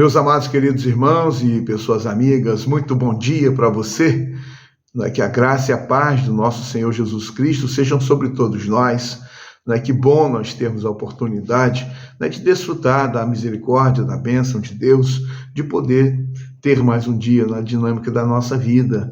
Meus amados, queridos irmãos e pessoas amigas, muito bom dia para você. Que a graça e a paz do nosso Senhor Jesus Cristo sejam sobre todos nós. Que bom nós termos a oportunidade de desfrutar da misericórdia, da bênção de Deus, de poder ter mais um dia na dinâmica da nossa vida.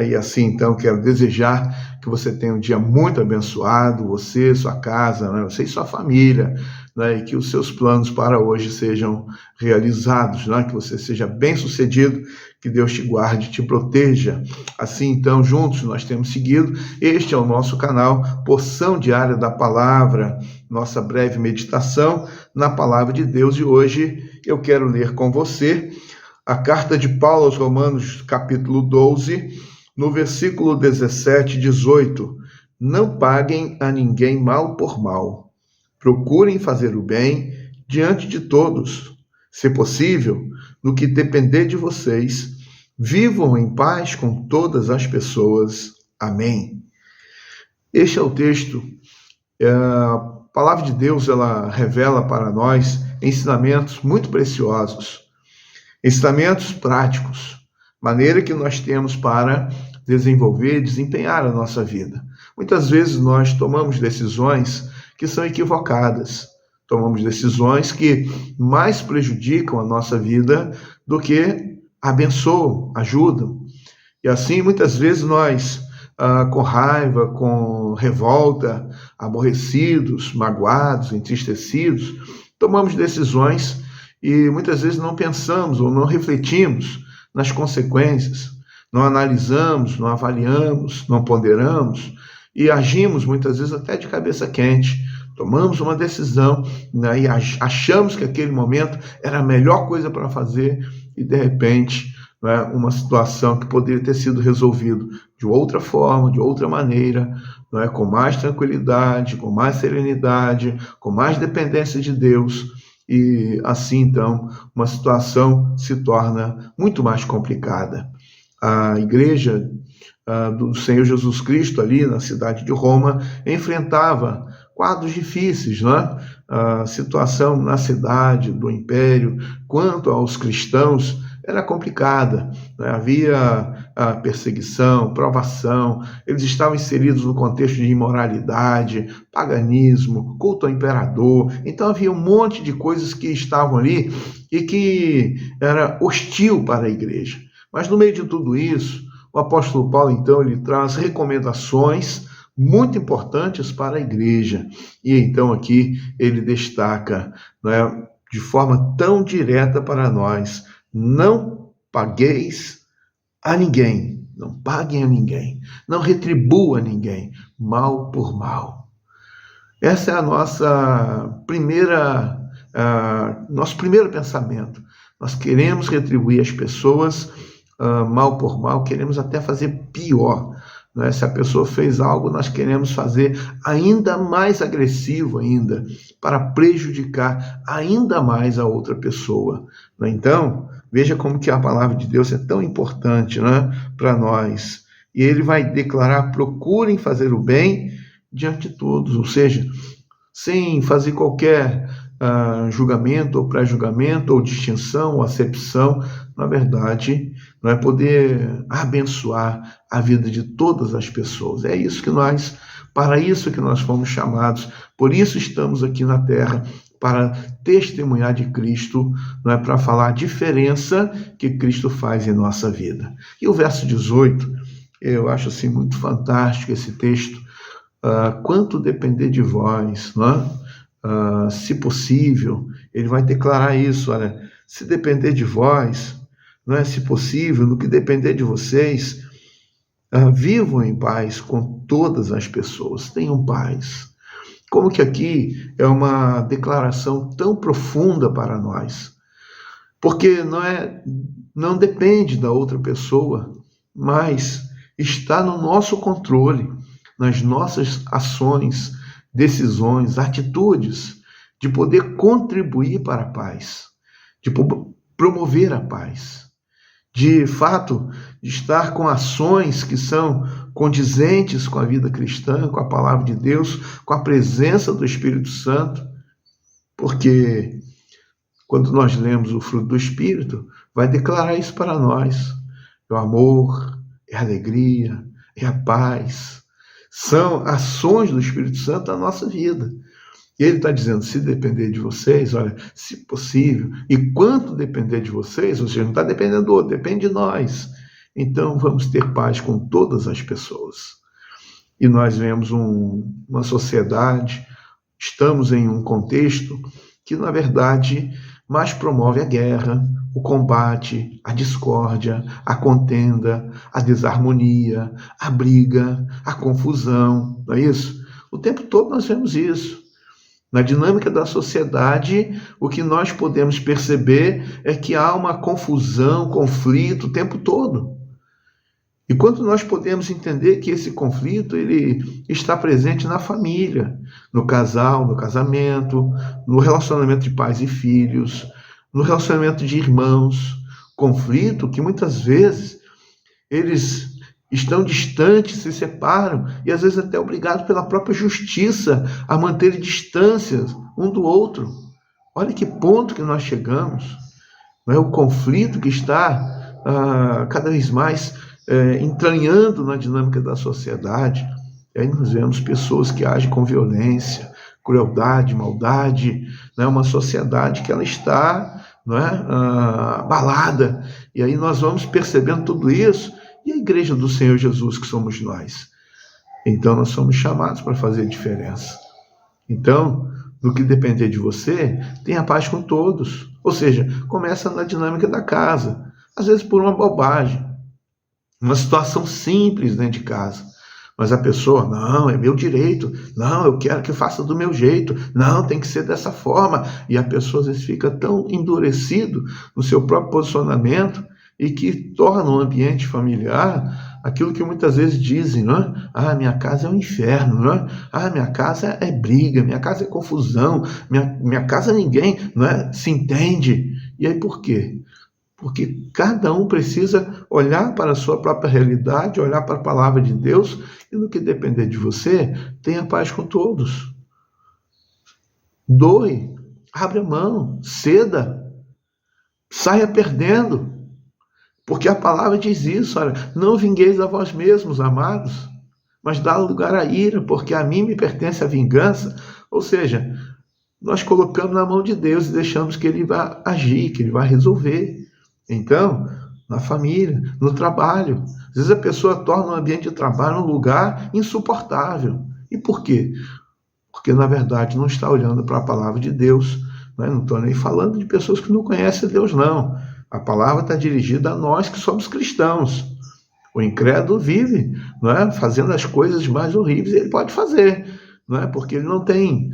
E assim, então, quero desejar que você tenha um dia muito abençoado, você, sua casa, você e sua família, e que os seus planos para hoje sejam realizados, que você seja bem-sucedido, que Deus te guarde, te proteja. Assim, então, juntos nós temos seguido. Este é o nosso canal, Porção Diária da Palavra, nossa breve meditação na Palavra de Deus. E hoje eu quero ler com você a carta de Paulo aos Romanos, capítulo 12, no versículo 17 e 18. Não paguem a ninguém mal por mal. Procurem fazer o bem diante de todos. Se possível, no que depender de vocês, vivam em paz com todas as pessoas. Amém. Este é o texto. A palavra de Deus, ela revela para nós ensinamentos muito preciosos, ensinamentos práticos, maneira que nós temos para desenvolver e desempenhar a nossa vida. Muitas vezes nós tomamos decisões que são equivocadas, tomamos decisões que mais prejudicam a nossa vida do que abençoam, ajudam. E assim, muitas vezes nós, com raiva, com revolta, aborrecidos, magoados, entristecidos, tomamos decisões e muitas vezes não pensamos ou não refletimos nas consequências, não analisamos, não avaliamos, não ponderamos e agimos muitas vezes até de cabeça quente. Tomamos uma decisão, e achamos que aquele momento era a melhor coisa para fazer e, de repente, uma situação que poderia ter sido resolvida de outra forma, de outra maneira, com mais tranquilidade, com mais serenidade, com mais dependência de Deus. E assim, então, uma situação se torna muito mais complicada. A igreja do Senhor Jesus Cristo, ali na cidade de Roma, enfrentava quadros difíceis, A situação na cidade, do império, quanto aos cristãos, era complicada. Havia a perseguição, provação, eles estavam inseridos no contexto de imoralidade, paganismo, culto ao imperador. Então havia um monte de coisas que estavam ali e que era hostil para a igreja. Mas no meio de tudo isso, o apóstolo Paulo, então, ele traz recomendações muito importantes para a igreja. E então aqui ele destaca, de forma tão direta para nós: não pagueis a ninguém, não paguem a ninguém, não retribua a ninguém mal por mal. Essa é a nossa nosso primeiro pensamento. Nós queremos retribuir as pessoas mal por mal, queremos até fazer pior. Se a pessoa fez algo, nós queremos fazer ainda mais agressivo ainda, para prejudicar ainda mais a outra pessoa. Então, veja como que a palavra de Deus é tão importante, para nós. E ele vai declarar: procurem fazer o bem diante de todos, ou seja, sem fazer qualquer julgamento ou pré-julgamento, ou distinção, ou acepção. Na verdade, poder abençoar a vida de todas as pessoas. Para isso que nós fomos chamados, por isso estamos aqui na terra, para testemunhar de Cristo, para falar a diferença que Cristo faz em nossa vida. E o verso 18, eu acho assim muito fantástico esse texto. Quanto depender de vós, se possível, ele vai declarar isso: olha, se depender de vós, se possível, no que depender de vocês, vivam em paz com todas as pessoas, tenham paz. Como que aqui é uma declaração tão profunda para nós, porque não depende da outra pessoa, mas está no nosso controle, nas nossas ações, decisões, atitudes, de poder contribuir para a paz, de promover a paz, de fato, de estar com ações que são condizentes com a vida cristã, com a palavra de Deus, com a presença do Espírito Santo, porque quando nós lemos o fruto do Espírito, vai declarar isso para nós. É o amor, é a alegria, é a paz. São ações do Espírito Santo na nossa vida. E ele está dizendo, se depender de vocês, olha, se possível, e quanto depender de vocês, ou seja, não está dependendo do outro, depende de nós. Então vamos ter paz com todas as pessoas. E nós vemos uma sociedade, estamos em um contexto que, na verdade, mais promove a guerra, o combate, a discórdia, a contenda, a desarmonia, a briga, a confusão, não é isso? O tempo todo nós vemos isso. Na dinâmica da sociedade, o que nós podemos perceber é que há uma confusão, conflito o tempo todo. E quando nós podemos entender que esse conflito ele está presente na família, no casal, no casamento, no relacionamento de pais e filhos, no relacionamento de irmãos, conflito que muitas vezes eles estão distantes, se separam e às vezes até obrigados pela própria justiça a manter distâncias um do outro. Olha que ponto que nós chegamos. Não é? O conflito que está cada vez mais entranhando na dinâmica da sociedade. E aí nós vemos pessoas que agem com violência, crueldade, maldade, né? Uma sociedade que ela está, não é? Abalada. E aí nós vamos percebendo tudo isso. E a igreja do Senhor Jesus, que somos nós? Então nós somos chamados para fazer diferença. Então, no que depender de você, tenha paz com todos. Ou seja, começa na dinâmica da casa. Às vezes por uma bobagem, uma situação simples dentro de casa. Mas a pessoa, não, é meu direito, não, eu quero que faça do meu jeito, não, tem que ser dessa forma. E a pessoa às vezes fica tão endurecido no seu próprio posicionamento e que torna o ambiente familiar aquilo que muitas vezes dizem, não é? Ah, minha casa é um inferno, não é? Ah, minha casa é briga, minha casa é confusão, minha casa ninguém, não é? Se entende. E aí por quê? Porque cada um precisa olhar para a sua própria realidade, olhar para a palavra de Deus, e no que depender de você, tenha paz com todos. Doe, abre a mão, ceda, saia perdendo. Porque a palavra diz isso, olha, não vingueis a vós mesmos, amados, mas dá lugar à ira, porque a mim me pertence a vingança. Ou seja, nós colocamos na mão de Deus e deixamos que Ele vá agir, que Ele vá resolver. Então, na família, no trabalho. Às vezes a pessoa torna o ambiente de trabalho um lugar insuportável. E por quê? Porque, na verdade, não está olhando para a palavra de Deus. Não estou nem falando de pessoas que não conhecem Deus, não. A palavra está dirigida a nós que somos cristãos. O incrédulo vive, não é? Fazendo as coisas mais horríveis, ele pode fazer, não é? Porque ele não tem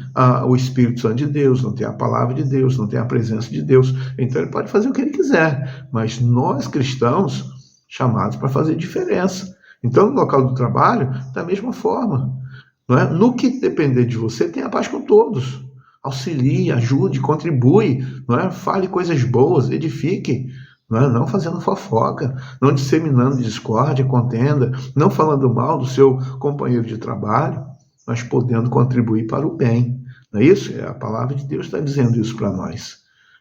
o Espírito Santo de Deus, não tem a palavra de Deus, não tem a presença de Deus. Então ele pode fazer o que ele quiser. Mas nós cristãos, chamados para fazer diferença. Então no local do trabalho, da mesma forma. Não é? No que depender de você, tenha paz com todos. Auxilie, ajude, contribui, não é? Fale coisas boas, edifique, não é? Não fazendo fofoca, não disseminando discórdia, contenda, não falando mal do seu companheiro de trabalho, mas podendo contribuir para o bem. Não é isso? A palavra de Deus está dizendo isso para nós.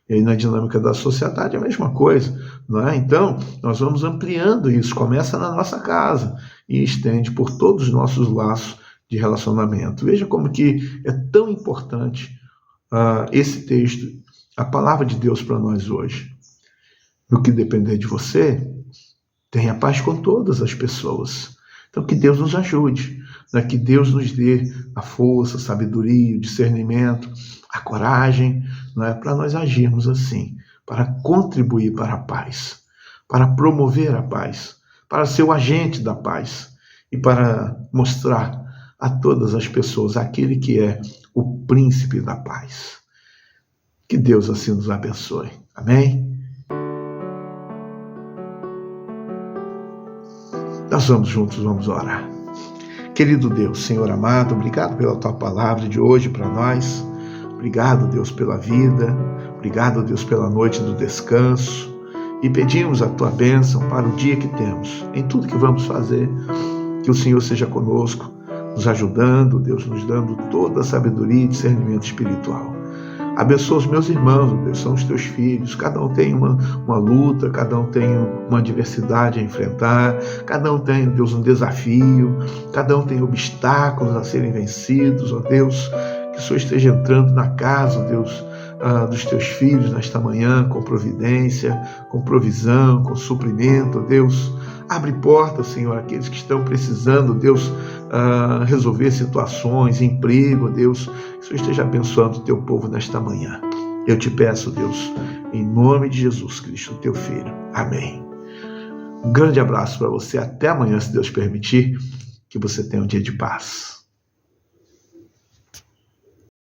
E aí na dinâmica da sociedade é a mesma coisa, não é? Então, nós vamos ampliando isso, começa na nossa casa e estende por todos os nossos laços de relacionamento. Veja como que é tão importante esse texto, a palavra de Deus para nós hoje. No que depender de você, tenha paz com todas as pessoas. Então que Deus nos ajude, né? Que Deus nos dê a força, a sabedoria, o discernimento, a coragem, né? Para nós agirmos assim, para contribuir para a paz, para promover a paz, para ser o agente da paz e para mostrar a todas as pessoas aquele que é o príncipe da paz. Que Deus assim nos abençoe. Amém? Nós vamos juntos, vamos orar. Querido Deus, Senhor amado, obrigado pela Tua palavra de hoje para nós. Obrigado, Deus, pela vida. Obrigado, Deus, pela noite do descanso. E pedimos a Tua bênção para o dia que temos. Em tudo que vamos fazer, que o Senhor seja conosco, nos ajudando, Deus, nos dando toda a sabedoria e discernimento espiritual. Abençoa os meus irmãos, ó Deus, são os teus filhos. Cada um tem uma luta, cada um tem uma adversidade a enfrentar, cada um tem, Deus, um desafio, cada um tem obstáculos a serem vencidos, ó Deus. Que o Senhor esteja entrando na casa, ó Deus, dos teus filhos nesta manhã, com providência, com provisão, com suprimento, ó Deus. Abre portas, Senhor, aqueles que estão precisando, Deus, resolver situações, emprego, Deus. Que o Senhor esteja abençoando o teu povo nesta manhã. Eu te peço, Deus, em nome de Jesus Cristo, teu Filho. Amém. Um grande abraço para você. Até amanhã, se Deus permitir. Que você tenha um dia de paz.